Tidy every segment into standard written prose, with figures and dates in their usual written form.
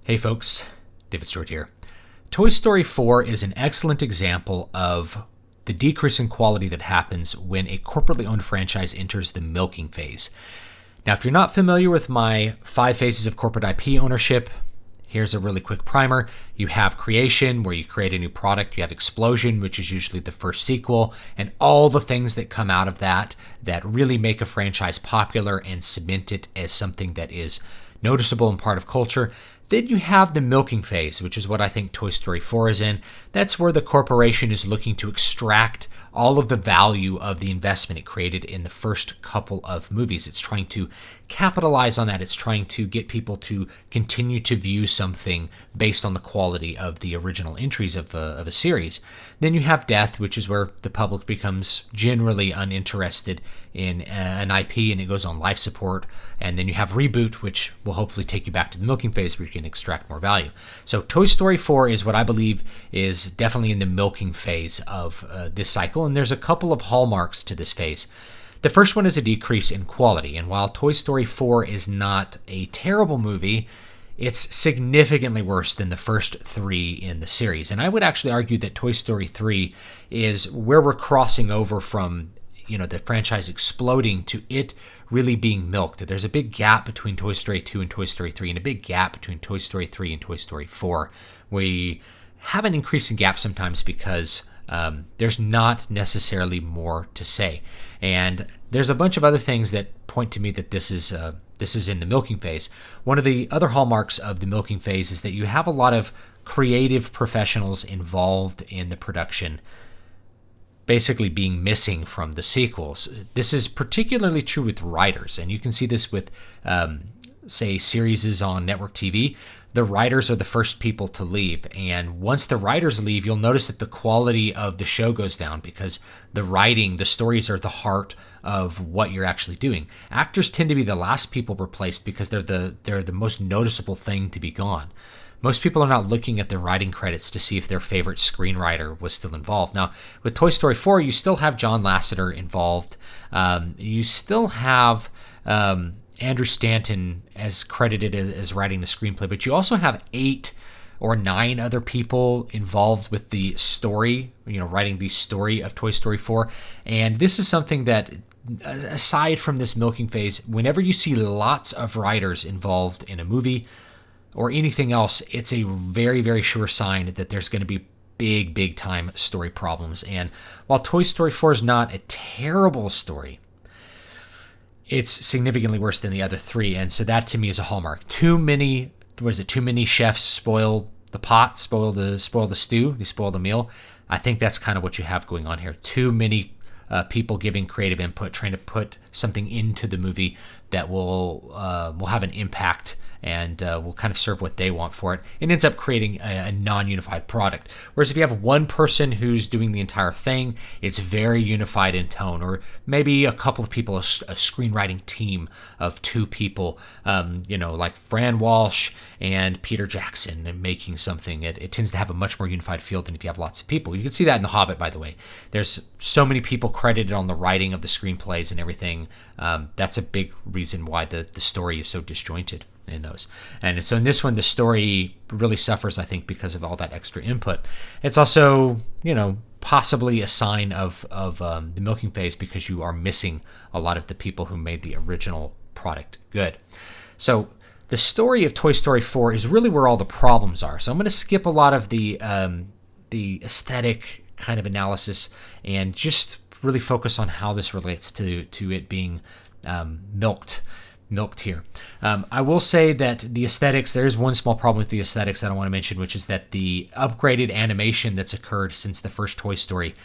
Hey folks, David Stewart here. Toy Story 4 is an excellent example of the decrease in quality that happens when a corporately owned franchise enters the milking phase. Now, if you're not familiar with my 5 phases of corporate IP ownership, here's a really quick primer. You have creation, where you create a new product. You have explosion, which is usually the first sequel, and all the things that come out of that really make a franchise popular and cement it as something that is noticeable and part of culture. Then you have the milking phase, which is what I think Toy Story 4 is in. That's where the corporation is looking to extract all of the value of the investment it created in the first couple of movies. It's trying to capitalize on that. It's trying to get people to continue to view something based on the quality of the original entries of a series. Then you have death, which is where the public becomes generally uninterested in an IP and it goes on life support. And then you have reboot, which will hopefully take you back to the milking phase where you can extract more value. So Toy Story 4 is what I believe is definitely in the milking phase of this cycle. And there's a couple of hallmarks to this phase. The first one is a decrease in quality. And while Toy Story 4 is not a terrible movie, it's significantly worse than the first 3 in the series. And I would actually argue that Toy Story 3 is where we're crossing over from the franchise exploding to it really being milked. There's a big gap between Toy Story 2 and Toy Story 3 and a big gap between Toy Story 3 and Toy Story 4. We have an increasing gap sometimes because there's not necessarily more to say. And there's a bunch of other things that point to me that this is in the milking phase. One of the other hallmarks of the milking phase is that you have a lot of creative professionals involved in the production basically being missing from the sequels. This is particularly true with writers, and you can see this with, say, series on network TV. The writers are the first people to leave, and once the writers leave, you'll notice that the quality of the show goes down because the stories are the heart of what you're actually doing. Actors tend to be the last people replaced because they're the most noticeable thing to be gone. Most people are not looking at their writing credits to see if their favorite screenwriter was still involved. Now, with Toy Story 4, you still have John Lasseter involved. You still have Andrew Stanton as credited as writing the screenplay, but you also have 8 or 9 other people involved with the story, writing the story of Toy Story 4. And this is something that, aside from this milking phase, whenever you see lots of writers involved in a movie or anything else, it's a very, very sure sign that there's going to be big time story problems. And while Toy Story 4 is not a terrible story, it's significantly worse than the other 3. And so that to me is a hallmark. Too many chefs spoil the pot, spoil the stew, they spoil the meal. I think that's kind of what you have going on here. Too many people giving creative input, trying to put something into the movie that will have an impact and will kind of serve what they want for it. It ends up creating a non-unified product. Whereas if you have one person who's doing the entire thing, it's very unified in tone. Or maybe a couple of people, a screenwriting team of 2 people, like Fran Walsh and Peter Jackson, and making something. It tends to have a much more unified feel than if you have lots of people. You can see that in The Hobbit, by the way. There's so many people credited on the writing of the screenplays and everything. That's a big reason why the story is so disjointed in those. And so in this one, the story really suffers, I think, because of all that extra input. It's also, possibly a sign of the milking phase because you are missing a lot of the people who made the original product good. So the story of Toy Story 4 is really where all the problems are. So I'm going to skip a lot of the aesthetic kind of analysis and just really focus on how this relates to it being milked here. I will say that the aesthetics, there is one small problem with the aesthetics that I want to mention, which is that the upgraded animation that's occurred since the first Toy Story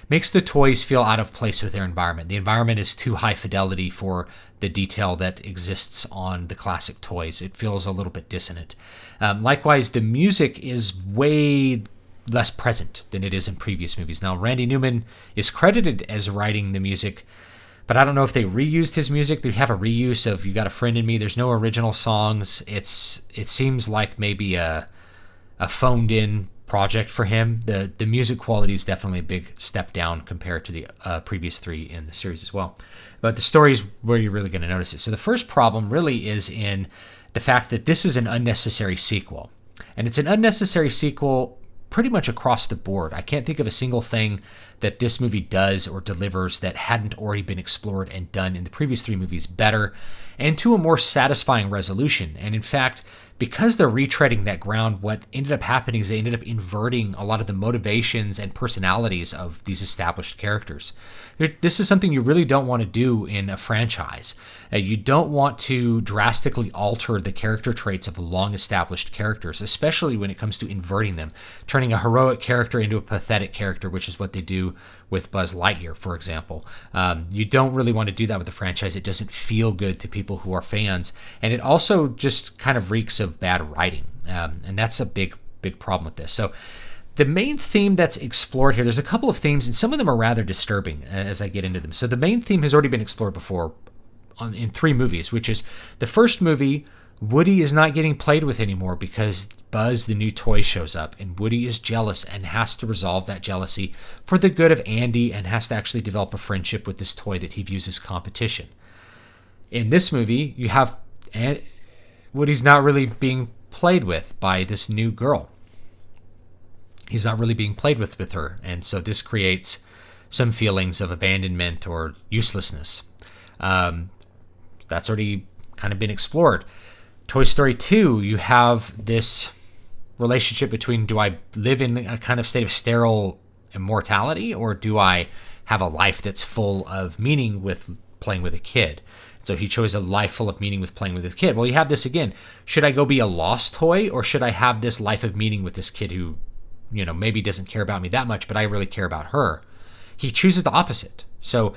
makes the toys feel out of place with their environment. The environment is too high fidelity for the detail that exists on the classic toys. It feels a little bit dissonant. Likewise, the music is way less present than it is in previous movies. Now, Randy Newman is credited as writing the music, but I don't know if they reused his music. They have a reuse of You Got a Friend in Me. There's no original songs. It seems like maybe a phoned in project for him. The music quality is definitely a big step down compared to the previous 3 in the series as well. But the story is where you're really going to notice it. So the first problem really is in the fact that this is an unnecessary sequel. And it's an unnecessary sequel pretty much across the board. I can't think of a single thing that this movie does or delivers that hadn't already been explored and done in the previous 3 movies better and to a more satisfying resolution. And in fact, because they're retreading that ground, what ended up happening is they ended up inverting a lot of the motivations and personalities of these established characters. This is something you really don't want to do in a franchise. You don't want to drastically alter the character traits of long-established characters, especially when it comes to inverting them, turning a heroic character into a pathetic character, which is what they do with Buzz Lightyear, for example. You don't really want to do that with a franchise. It doesn't feel good to people who are fans, and it also just kind of reeks of bad writing, and that's a big problem with this. So the main theme that's explored here, there's a couple of themes, and some of them are rather disturbing as I get into them. So the main theme has already been explored before in 3 movies, which is the first movie, Woody is not getting played with anymore because Buzz, the new toy, shows up, and Woody is jealous and has to resolve that jealousy for the good of Andy and has to actually develop a friendship with this toy that he views as competition. In this movie, you have Woody's not really being played with by this new girl. He's not really being played with her, and so this creates some feelings of abandonment or uselessness. That's already kind of been explored. Toy Story 2, you have this relationship between, do I live in a kind of state of sterile immortality, or do I have a life that's full of meaning with playing with a kid? So he chose a life full of meaning with playing with his kid. Well, you have this again. Should I go be a lost toy, or should I have this life of meaning with this kid who, maybe doesn't care about me that much, but I really care about her? He chooses the opposite. So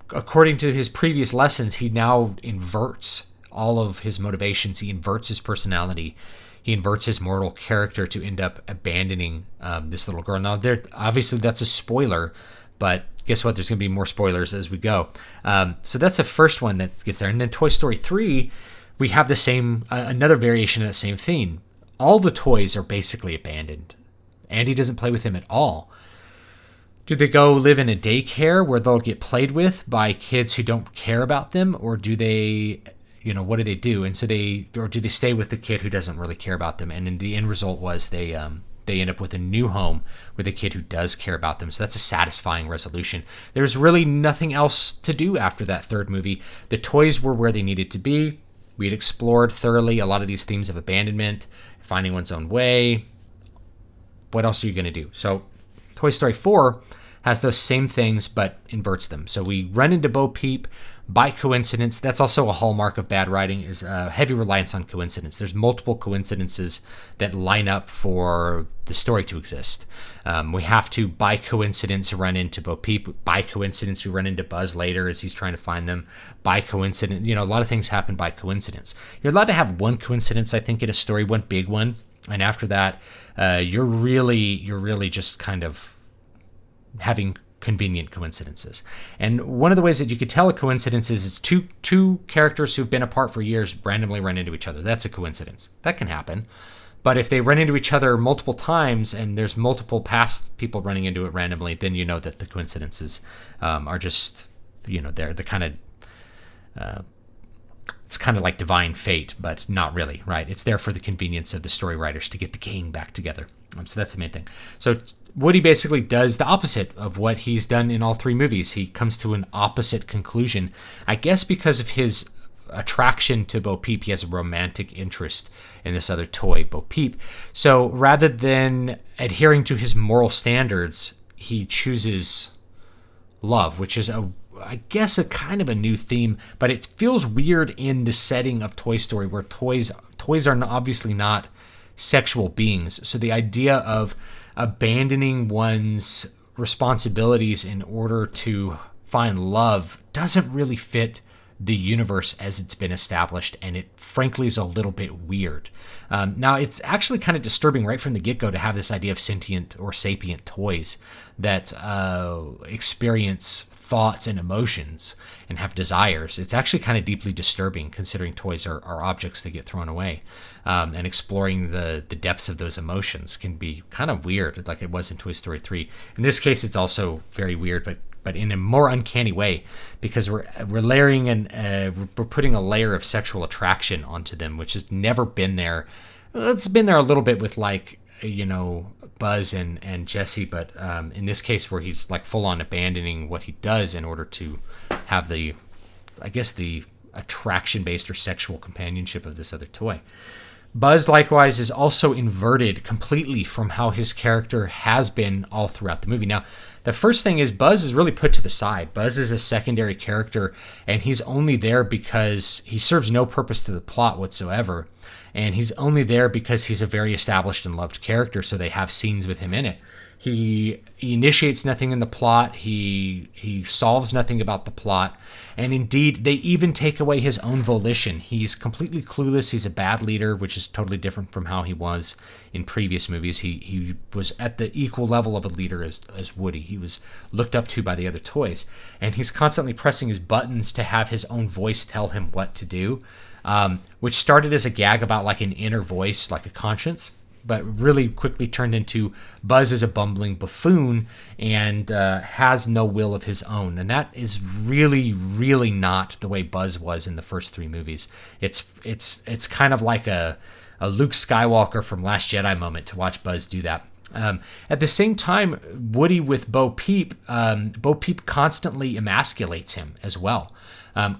according to his previous lessons, he now inverts all of his motivations. He inverts his personality. He inverts his mortal character to end up abandoning this little girl. Now, obviously, that's a spoiler, but guess what? There's going to be more spoilers as we go. So that's the first one that gets there. And then Toy Story 3, we have the same, another variation of that same theme. All the toys are basically abandoned. Andy doesn't play with him at all. Do they go live in a daycare where they'll get played with by kids who don't care about them? Or do they, what do they do? And so or do they stay with the kid who doesn't really care about them? And then the end result was they end up with a new home with a kid who does care about them. So that's a satisfying resolution. There's really nothing else to do after that third movie. The toys were where they needed to be. We had explored thoroughly a lot of these themes of abandonment, finding one's own way. What else are you going to do? So Toy Story 4 has those same things but inverts them. So we run into Bo Peep by coincidence. That's also a hallmark of bad writing, is a heavy reliance on coincidence. There's multiple coincidences that line up for the story to exist. We have to, by coincidence, run into Bo Peep. By coincidence, we run into Buzz later as he's trying to find them. By coincidence, a lot of things happen by coincidence. You're allowed to have one coincidence, I think, in a story, one big one. And after that, you're really just kind of having convenient coincidences. And one of the ways that you could tell a coincidence is two characters who've been apart for years randomly run into each other. That's a coincidence. That can happen. But if they run into each other multiple times and there's multiple past people running into it randomly, then you know that the coincidences are just, they're the kind of, it's kind of like divine fate, but not really, right? It's there for the convenience of the story writers to get the gang back together. So that's the main thing. So Woody basically does the opposite of what he's done in all 3 movies. He comes to an opposite conclusion. I guess because of his attraction to Bo Peep, he has a romantic interest in this other toy, Bo Peep. So rather than adhering to his moral standards, he chooses love, which is I guess a kind of a new theme, but it feels weird in the setting of Toy Story, where toys are obviously not sexual beings. So the idea of abandoning one's responsibilities in order to find love doesn't really fit the universe as it's been established, and it frankly is a little bit weird. Now, it's actually kind of disturbing right from the get-go to have this idea of sentient or sapient toys that experience thoughts and emotions and have desires. It's actually kind of deeply disturbing, considering toys are objects that get thrown away. And exploring the depths of those emotions can be kind of weird, like it was in Toy Story 3. In this case, it's also very weird, but in a more uncanny way, because we're layering and we're putting a layer of sexual attraction onto them, which has never been there It's been there a little bit with Buzz and Jesse, but in this case where he's like full on abandoning what he does in order to have the attraction based or sexual companionship of this other toy. Buzz likewise is also inverted completely from how his character has been all throughout the movie. Now, the first thing is Buzz is really put to the side. Buzz is a secondary character, and he's only there because he serves no purpose to the plot whatsoever. And he's only there because he's a very established and loved character, so they have scenes with him in it. He initiates nothing in the plot. He solves nothing about the plot. And indeed, they even take away his own volition. He's completely clueless. He's a bad leader, which is totally different from how he was in previous movies. He was at the equal level of a leader as Woody. He was looked up to by the other toys. And he's constantly pressing his buttons to have his own voice tell him what to do, which started as a gag about like an inner voice, like a conscience, but really quickly turned into Buzz is a bumbling buffoon and has no will of his own. And that is really, really not the way Buzz was in the first three movies. It's kind of like a Luke Skywalker from Last Jedi moment to watch Buzz do that. At the same time, Woody with Bo Peep constantly emasculates him as well.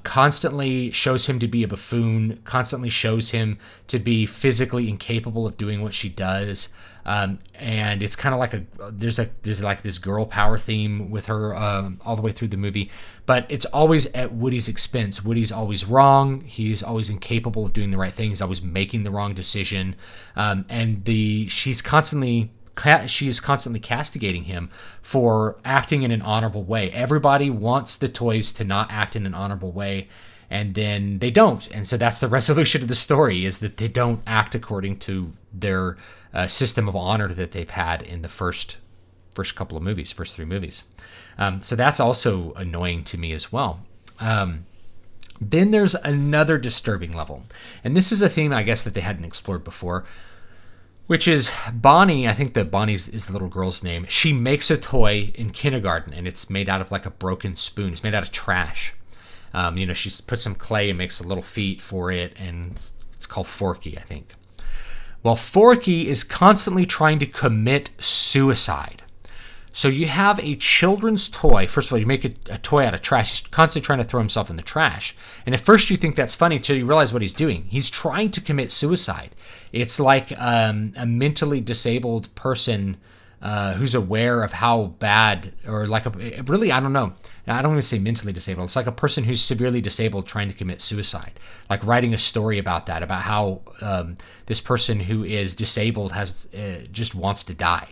Constantly shows him to be a buffoon, constantly shows him to be physically incapable of doing what she does. And it's kind of like there's like this girl power theme with her all the way through the movie, but it's always at Woody's expense. Woody's always wrong. He's always incapable of doing the right thing. He's always making the wrong decision. And she is constantly castigating him for acting in an honorable way. Everybody wants the toys to not act in an honorable way, and then they don't. And so that's the resolution of the story, is that they don't act according to their system of honor that they've had in the first couple of movies, first three movies. So that's also annoying to me as well. Then there's another disturbing level, and this is a theme I guess that they hadn't explored before, which is Bonnie. I think that Bonnie is the little girl's name. She makes a toy in kindergarten, and it's made out of like a broken spoon. It's made out of trash. She puts some clay and makes a little feet for it, and it's called Forky, I think. Well, Forky is constantly trying to commit suicide. So you have a children's toy. First of all, you make a toy out of trash. He's constantly trying to throw himself in the trash. And at first you think that's funny until you realize what he's doing. He's trying to commit suicide. It's like a mentally disabled person who's aware of how bad, or like I don't know. I don't even say mentally disabled. It's like a person who's severely disabled trying to commit suicide. Like writing a story about that, about how this person who is disabled has just wants to die.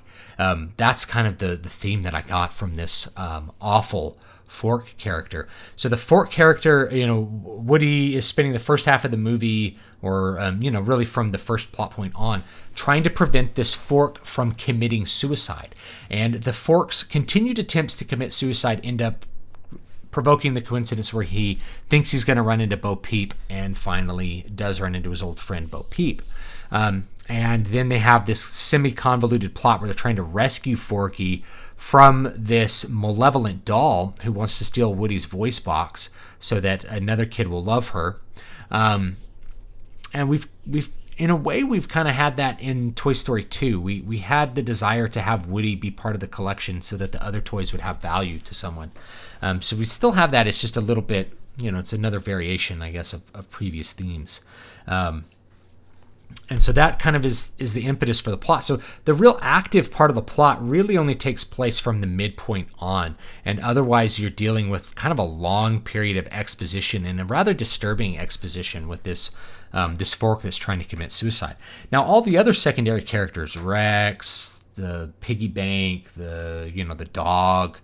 That's kind of the theme that I got from this awful Fork character. So the Fork character, Woody is spending the first half of the movie, or really from the first plot point on, trying to prevent this Fork from committing suicide. And the Fork's continued attempts to commit suicide end up provoking the coincidence where he thinks he's going to run into Bo Peep, and finally does run into his old friend Bo Peep. And then they have this semi-convoluted plot where they're trying to rescue Forky from this malevolent doll who wants to steal Woody's voice box so that another kid will love her. And we've in a way, we've kind of had that in Toy Story 2. We had the desire to have Woody be part of the collection so that the other toys would have value to someone. So we still have that. It's just a little bit, it's another variation, I guess, of previous themes. And so that kind of is the impetus for the plot. So the real active part of the plot really only takes place from the midpoint on, and otherwise you're dealing with kind of a long period of exposition, and a rather disturbing exposition with this Fork that's trying to commit suicide. Now, all the other secondary characters, Rex, the piggy bank, the dog,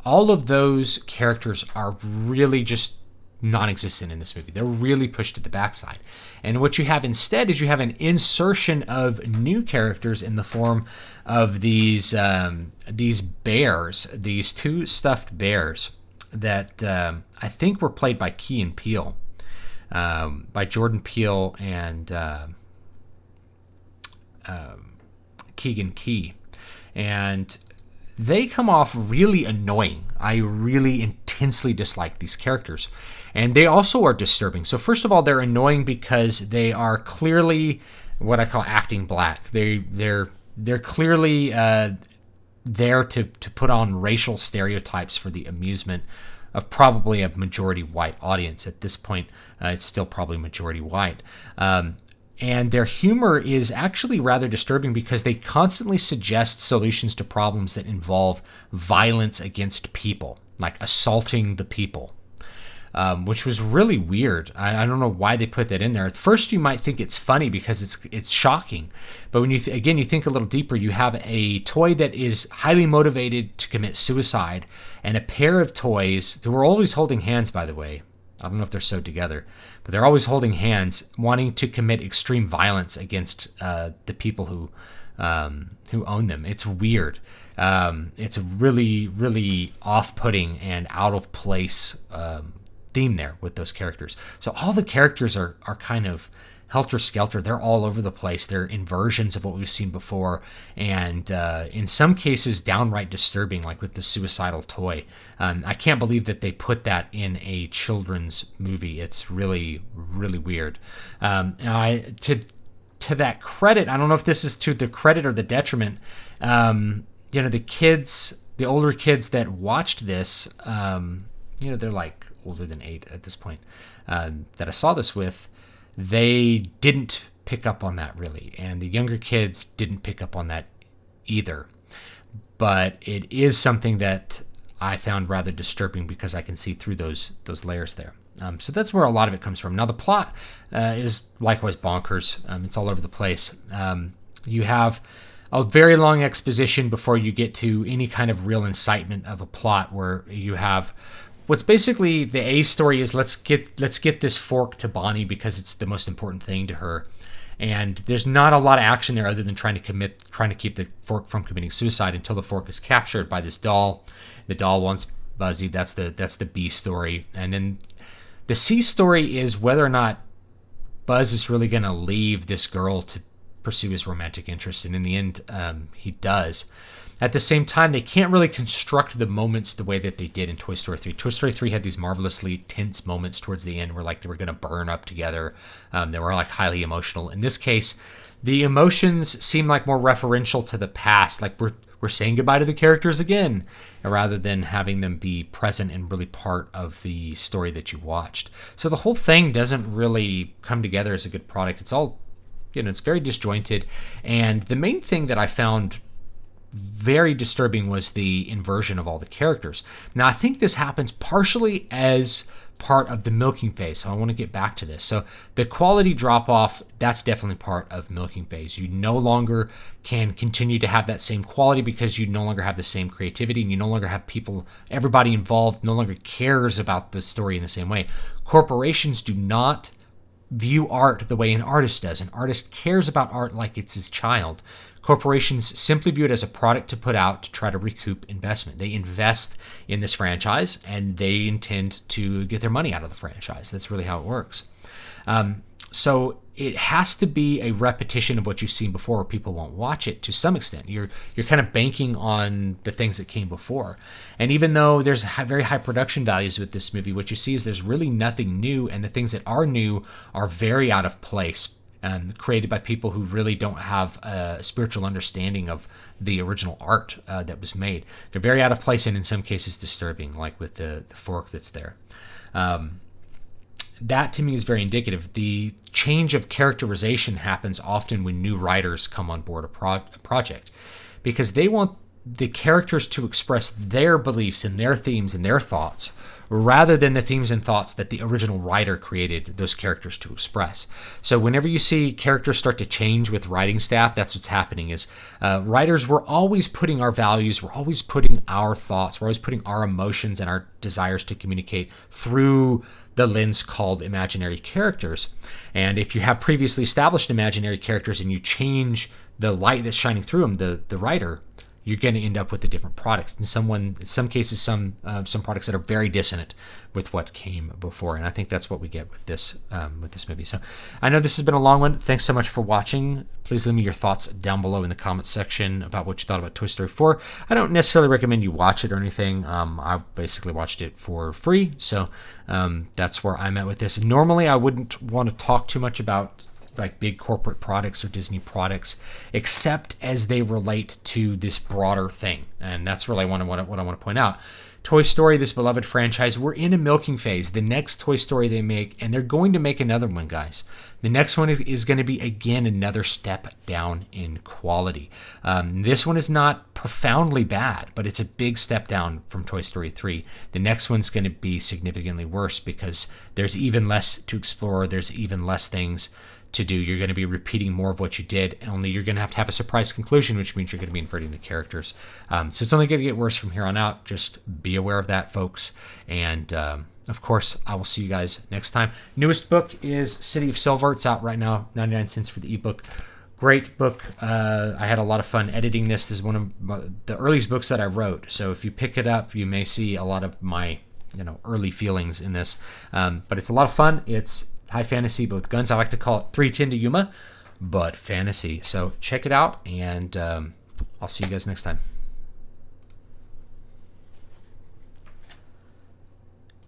all of those characters are really just non-existent in this movie. They're really pushed to the backside. And what you have instead is you have an insertion of new characters in the form of these bears, these two stuffed bears that I think were played by Key and Peele, by Jordan Peele and Keegan Key. And they come off really annoying. I really intensely dislike these characters. And they also are disturbing. So first of all, they're annoying because they are clearly what I call acting black. They're clearly there to put on racial stereotypes for the amusement of probably a majority white audience. At this point, it's still probably majority white. And their humor is actually rather disturbing because they constantly suggest solutions to problems that involve violence against people, like assaulting the people, which was really weird. I don't know why they put that in there. At first, you might think it's funny because it's shocking. But when you you think a little deeper, you have a toy that is highly motivated to commit suicide and a pair of toys who are always holding hands, by the way. I don't know if they're sewed together, but they're always holding hands, wanting to commit extreme violence against the people who own them. It's weird. It's a really, really off-putting and out of place theme there with those characters. So all the characters are kind of helter-skelter. They're all over the place. They're inversions of what we've seen before, and in some cases downright disturbing, like with the suicidal toy. I can't believe that they put that in a children's movie. It's really, really weird. To that credit, I don't know if this is to the credit or the detriment. The kids, the older kids that watched this, they're like older than 8 at this point, that I saw this with, they didn't pick up on that really, and the younger kids didn't pick up on that either. But it is something that I found rather disturbing because I can see through those layers there. So that's where a lot of it comes from. Now the plot is likewise bonkers. It's all over the place. You have a very long exposition before you get to any kind of real incitement of a plot, where you have what's basically the A story is let's get this fork to Bonnie because it's the most important thing to her. And there's not a lot of action there other than trying to keep the fork from committing suicide until the fork is captured by this doll. The doll wants Buzzy. That's the B story. And then the C story is whether or not Buzz is really going to leave this girl to pursue his romantic interest. And in the end, he does. At the same time, they can't really construct the moments the way that they did in Toy Story 3. Toy Story 3 had these marvelously tense moments towards the end where like they were going to burn up together. They were like highly emotional. In this case, the emotions seem like more referential to the past. Like we're saying goodbye to the characters again, rather than having them be present and really part of the story that you watched. So the whole thing doesn't really come together as a good product. It's all, it's very disjointed. And the main thing that I found very disturbing was the inversion of all the characters. Now, I think this happens partially as part of the milking phase, so I want to get back to this. So the quality drop-off, that's definitely part of milking phase. You no longer can continue to have that same quality because you no longer have the same creativity, and you no longer have everybody involved no longer cares about the story in the same way. Corporations do not view art the way an artist does. An artist cares about art like it's his child. Corporations simply view it as a product to put out to try to recoup investment. They invest in this franchise and they intend to get their money out of the franchise. That's really how it works. So it has to be a repetition of what you've seen before, or people won't watch it to some extent. You're kind of banking on the things that came before. And even though there's very high production values with this movie, what you see is there's really nothing new, and the things that are new are very out of place. Created by people who really don't have a spiritual understanding of the original art that was made. They're very out of place and in some cases disturbing, like with the fork that's there. That to me is very indicative. The change of characterization happens often when new writers come on board a project, because they want the characters to express their beliefs and their themes and their thoughts, rather than the themes and thoughts that the original writer created those characters to express. So whenever you see characters start to change with writing staff, that's what's happening. Is writers were always putting our values, we're always putting our thoughts, we're always putting our emotions and our desires to communicate through the lens called imaginary characters. And if you have previously established imaginary characters and you change the light that's shining through them, the writer, you're going to end up with a different product. In some cases, some products that are very dissonant with what came before, and I think that's what we get with this movie. So I know this has been a long one. Thanks so much for watching. Please leave me your thoughts down below in the comments section about what you thought about Toy Story 4. I don't necessarily recommend you watch it or anything. I basically watched it for free, so that's where I'm at with this. Normally, I wouldn't want to talk too much about like big corporate products or Disney products, except as they relate to this broader thing. And that's really what I want to point out. Toy Story, this beloved franchise, we're in a milking phase. The next Toy Story they make, and they're going to make another one, guys. The next one is going to be, again, another step down in quality. This one is not profoundly bad, but it's a big step down from Toy Story 3. The next one's going to be significantly worse because there's even less to explore. There's even less things to do. You're going to be repeating more of what you did, only you're going to have a surprise conclusion, which means you're going to be inverting the characters. So it's only going to get worse from here on out. Just be aware of that, folks. And of course, I will see you guys next time. Newest book is City of Silver. It's out right now, 99 cents for the ebook. Great book. I had a lot of fun editing this. This is one of the earliest books that I wrote. So if you pick it up, you may see a lot of my early feelings in this. But it's a lot of fun. It's high fantasy, but with guns. I like to call it 310 to Yuma, but fantasy. So check it out, and I'll see you guys next time.